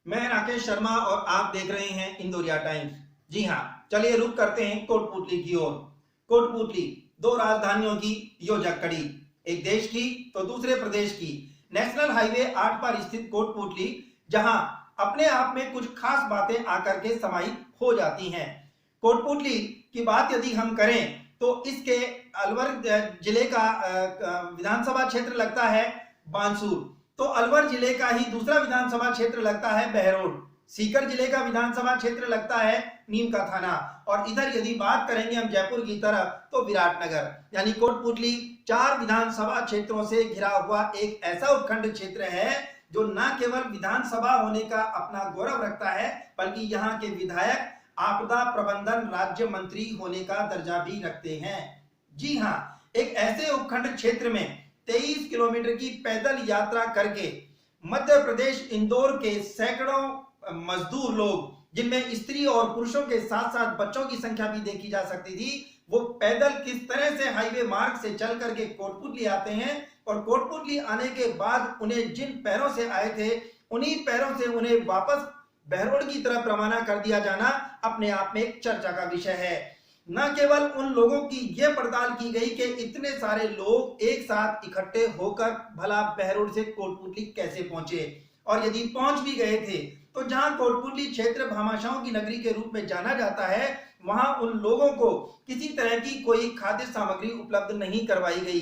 मैं राकेश शर्मा और आप देख रहे हैं इंदौरिया टाइम्स। जी हाँ, चलिए रुक करते हैं कोटपुतली की ओर। कोटपुतली दो राजधानियों की योजक कड़ी, एक देश की तो दूसरे प्रदेश की। नेशनल हाईवे 8 पर स्थित कोटपुतली, जहां अपने आप में कुछ खास बातें आकर के समाहित हो जाती हैं। कोटपुतली की बात यदि हम करें तो इसके अलवर जिले का विधानसभा क्षेत्र लगता है बांसुर, तो अलवर जिले का ही दूसरा विधानसभा क्षेत्र लगता है बहरोड। सीकर जिले का विधानसभा क्षेत्र लगता है नीम का थाना, और इधर यदि बात करेंगे हम जयपुर की तरफ तो विराटनगर। यानी कोटपुतली 4 विधानसभा क्षेत्रों से घिरा हुआ एक ऐसा उपखंड क्षेत्र है जो न केवल विधानसभा होने का अपना गौरव रखता है, बल्कि यहाँ के विधायक आपदा प्रबंधन राज्य मंत्री होने का दर्जा भी रखते हैं। जी हाँ, एक ऐसे उपखंड क्षेत्र में 23 किलोमीटर की पैदल यात्रा करके मध्य प्रदेश इंदौर के सैकड़ों मजदूर लोग, जिनमें स्त्री और पुरुषों के साथ साथ बच्चों की संख्या भी देखी जा सकती थी, वो पैदल किस तरह से हाईवे मार्ग से चल करके कोटपुतली आते हैं, और कोटपुतली आने के बाद उन्हें जिन पैरों से आए थे उन्हीं पैरों से उन्हें वापस बहरोड की तरफ रवाना कर दिया जाना अपने आप में एक चर्चा का विषय है। न केवल उन लोगों की यह पड़ताल की गई कि इतने सारे लोग एक साथ इकट्ठे होकर भला बहरोड से कोटपुतली कैसे पहुंचे, और यदि पहुंच भी गए थे तो जहां कोटपुतली क्षेत्र भामाशाहों की नगरी के रूप में जाना जाता है, वहां उन लोगों को किसी तरह की कोई खाद्य सामग्री उपलब्ध नहीं करवाई गई,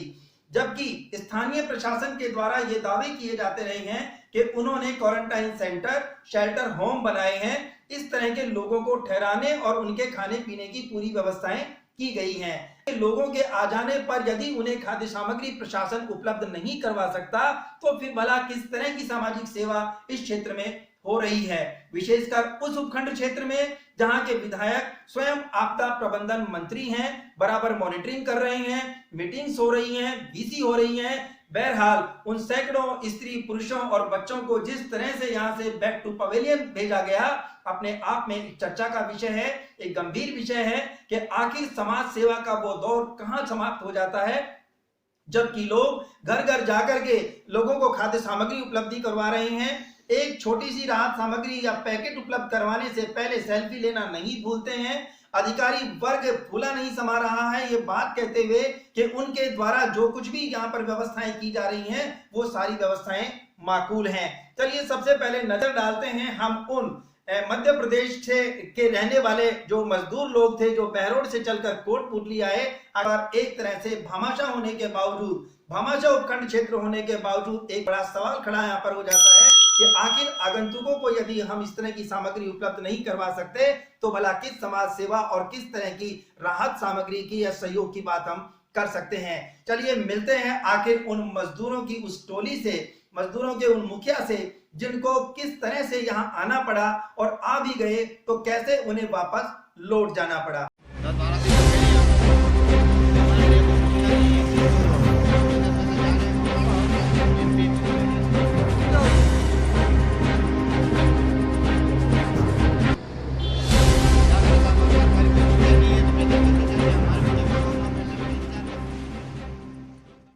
जबकि स्थानीय प्रशासन के द्वारा ये दावे किए जाते रहे हैं कि उन्होंने क्वारंटाइन सेंटर, शेल्टर होम बनाए हैं। इस तरह के लोगों को ठहराने और उनके खाने पीने की पूरी व्यवस्थाएं की गई हैं। लोगों के आ जाने पर यदि उन्हें खाद्य सामग्री प्रशासन उपलब्ध नहीं करवा सकता तो फिर भला किस तरह की सामाजिक सेवा इस क्षेत्र में हो रही है, विशेषकर उस उपखंड क्षेत्र में जहां के विधायक स्वयं आपदा प्रबंधन मंत्री हैं, बराबर मॉनिटरिंग कर रहे हैं, मीटिंग्स हो रही हैं, वीसी हो रही हैं। बहरहाल उन सैकड़ों स्त्री, पुरुषों और बच्चों को जिस तरह से यहां से बैक टू पवेलियन भेजा गया, अपने आप में एक चर्चा का विषय है, एक गंभीर विषय है कि आखिर समाज सेवा का वो दौर कहां समाप्त हो जाता है, जबकि लोग घर घर जाकर के लोगों को खाद्य सामग्री उपलब्धि करवा रहे हैं। एक छोटी सी राहत सामग्री या पैकेट उपलब्ध करवाने से पहले सेल्फी लेना नहीं भूलते हैं। अधिकारी वर्ग फूला नहीं समा रहा है ये बात कहते हुए कि उनके द्वारा जो कुछ भी यहाँ पर व्यवस्थाएं की जा रही हैं वो सारी व्यवस्थाएं माकूल हैं। चलिए सबसे पहले नजर डालते हैं हम उन मध्य प्रदेश से के रहने वाले जो मजदूर लोग थे जो बहरोड से चलकर कोटपुतली आए। अगर एक तरह से भामाशाह होने के बावजूद, भामाशाह उपखंड क्षेत्र होने के बावजूद एक बड़ा सवाल खड़ा यहाँ पर हो जाता है कि आखिर आगंतुकों को यदि हम इस तरह की सामग्री उपलब्ध नहीं करवा सकते तो भला किस समाज सेवा और किस तरह की राहत सामग्री की या सहयोग की बात हम कर सकते हैं। चलिए मिलते हैं आखिर उन मजदूरों की उस टोली से, मजदूरों के उन मुखिया से, जिनको किस तरह से यहाँ आना पड़ा और आ भी गए तो कैसे उन्हें वापस लौट जाना पड़ा।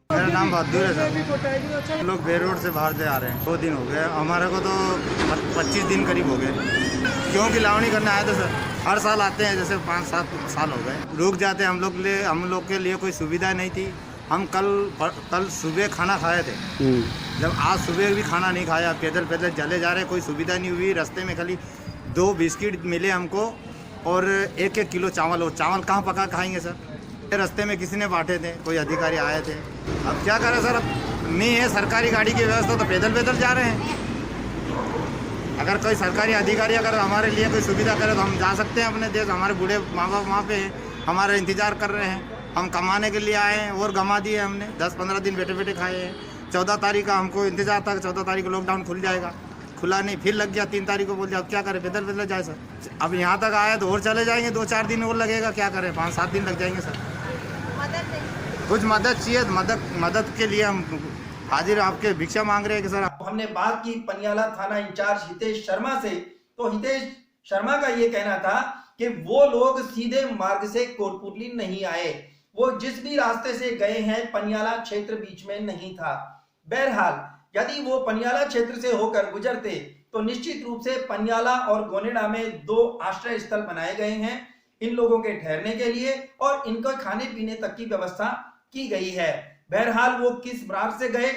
मेरा नाम बहादुर है सर। हम लोग बहरोड से बाहर से आ रहे हैं, 2 दिन हो गए हमारे को, तो 25 दिन करीब हो गए। क्योंकि लावणी करने आए थे सर, हर साल आते हैं, जैसे 5-7 साल हो गए। रुक जाते हैं हम लोग के लिए कोई सुविधा नहीं थी। हम कल सुबह खाना खाए थे, जब आज सुबह भी खाना नहीं खाया, पैदल चले जा रहे, कोई सुविधा नहीं हुई। रास्ते में खाली 2 बिस्किट मिले हमको और 1-1 किलो चावल, और चावल कहाँ पका खाएंगे सर। रास्ते में किसी ने बांटे थे, कोई अधिकारी आए थे। अब क्या करें सर, अब नहीं है सरकारी गाड़ी की व्यवस्था तो पैदल जा रहे हैं। अगर कोई सरकारी अधिकारी अगर हमारे लिए कोई सुविधा करे तो हम जा सकते हैं अपने देश। हमारे बूढ़े माँ बाप वहाँ पे हैं, हमारा इंतजार कर रहे हैं। हम कमाने के लिए आए हैं और गंवा दिए हमने। 10-15 दिन बैठे खाए हैं। 14 तारीख का हमको इंतजार था, 14 तारीख को लॉकडाउन खुल जाएगा, खुला नहीं, फिर लग गया 3 तारीख को। बोल दिया अब क्या करें, पैदल जाए सर। अब यहाँ तक आए तो और चले जाएंगे, 2-4 दिन और लगेगा, क्या करें, 5-7 दिन लग जाएंगे सर। कुछ मदद चाहिए, मदद के लिए हम हाजिर आपके भिक्षा मांग रहे हैं कि सर। हमने बात की पनियाला थाना इंचार्ज हितेश शर्मा से, तो हितेश शर्मा का ये कहना था कि वो लोग सीधे मार्ग से कोटपुतली नहीं आए, वो जिस भी रास्ते से गए हैं पनियाला क्षेत्र बीच में नहीं था। बहरहाल यदि वो पनियाला क्षेत्र से होकर गुजरते तो निश्चित रूप से पनियाला और गोनेडा में 2 आश्रय स्थल बनाए गए हैं इन लोगों के ठहरने के लिए और इनका खाने पीने तक की व्यवस्था की गई है। बहरहाल वो किस मार्ग से गए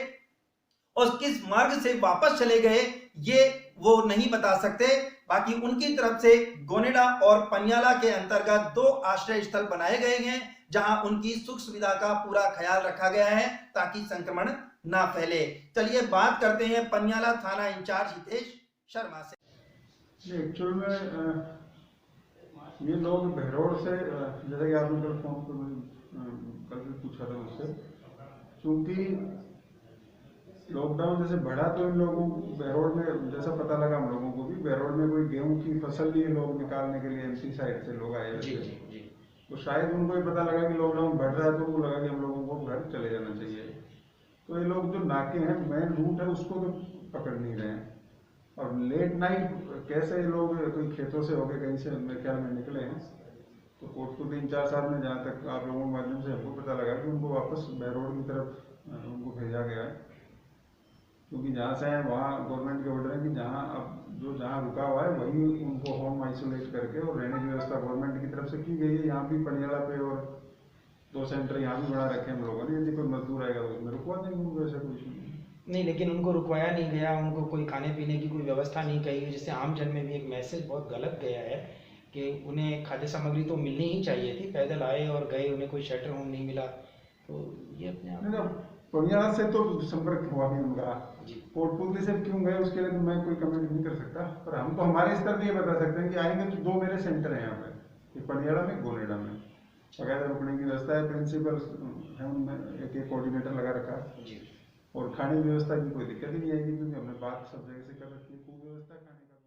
और किस मार्ग से वापस चले गए ये वो नहीं बता सकते। बाकी उनकी तरफ से गोनेडा और पनियाला के अंतर्गत 2 आश्रय स्थल बनाए गए हैं जहां उनकी सुख सुविधा का पूरा ख्याल रखा गया है ताकि संक्रमण ना फैले। चलिए बात करते हैं पनियाला थाना इंचार्ज हितेश शर्मा से। एक्चुअल में ये लोग बहरोड से, जैसा कि आपने कल फोन पर कल भी पूछा था उससे, क्योंकि लॉकडाउन जैसे बढ़ा तो इन लोगों बहरोड में, जैसा पता लगा हम लोगों को भी, बहरोड में कोई गेहूं की फसल भी लोग निकालने के लिए एमपी साइड से लोग आए थे। तो शायद उनको ये पता लगा कि लॉकडाउन बढ़ रहा है तो उनको लगा कि हम लोगों को घर चले जाना चाहिए। तो ये लोग जो नाके हैं, मेन रूट है, उसको तो पकड़ नहीं रहे हैं। और लेट नाइट कैसे लोग कोई खेतों से होके कहीं से मेरे ख्याल में निकले हैं, तो कोटपुर 3-4 साल में जहाँ तक आप लोगों के माध्यम से हमको पता लगा कि उनको वापस बहरोड की तरफ उनको भेजा गया है, क्योंकि जहाँ से है वहाँ गवर्नमेंट के ऑर्डर है कि जहाँ अब जो जहाँ रुका हुआ है वहीं उनको होम आइसोलेट करके और रहने की व्यवस्था गवर्नमेंट की तरफ से की गई है। यहाँ भी पनियाला पे और 2 सेंटर यहाँ भी बना रखे हैं हम लोगों ने, यदि कोई मजदूर आएगा तो उसमें रुकवा देंगे उनको, ऐसा कुछ नहीं। लेकिन उनको रुकवाया नहीं गया, उनको कोई खाने पीने की कोई व्यवस्था नहीं कही गई, जिससे आम जन में भी एक मैसेज बहुत गलत गया है कि उन्हें खाद्य सामग्री तो मिलनी ही चाहिए थी। पैदल आए और गए, उन्हें कोई शेल्टर होम नहीं मिला, तो ये अपने आप पनियाला से तो संपर्क हुआ नहीं उनका। कोटपुतली से क्यों गए उसके लिए तो मैं कोई कमेंट नहीं कर सकता, पर हम तो हमारे स्तर पर ये बता सकते हैं कि आएंगे तो 2 मेरे सेंटर हैं यहाँ पे, पनियाला में, गोनेडा में। बकायदा रुकने की व्यवस्था है, प्रिंसिपल है उनमें एक कोऑर्डिनेटर लगा रखा है, और खाने की व्यवस्था की कोई दिक्कत ही नहीं आएगी क्योंकि हमने बात सब जगह से कर रखी है, खूब व्यवस्था खाने का।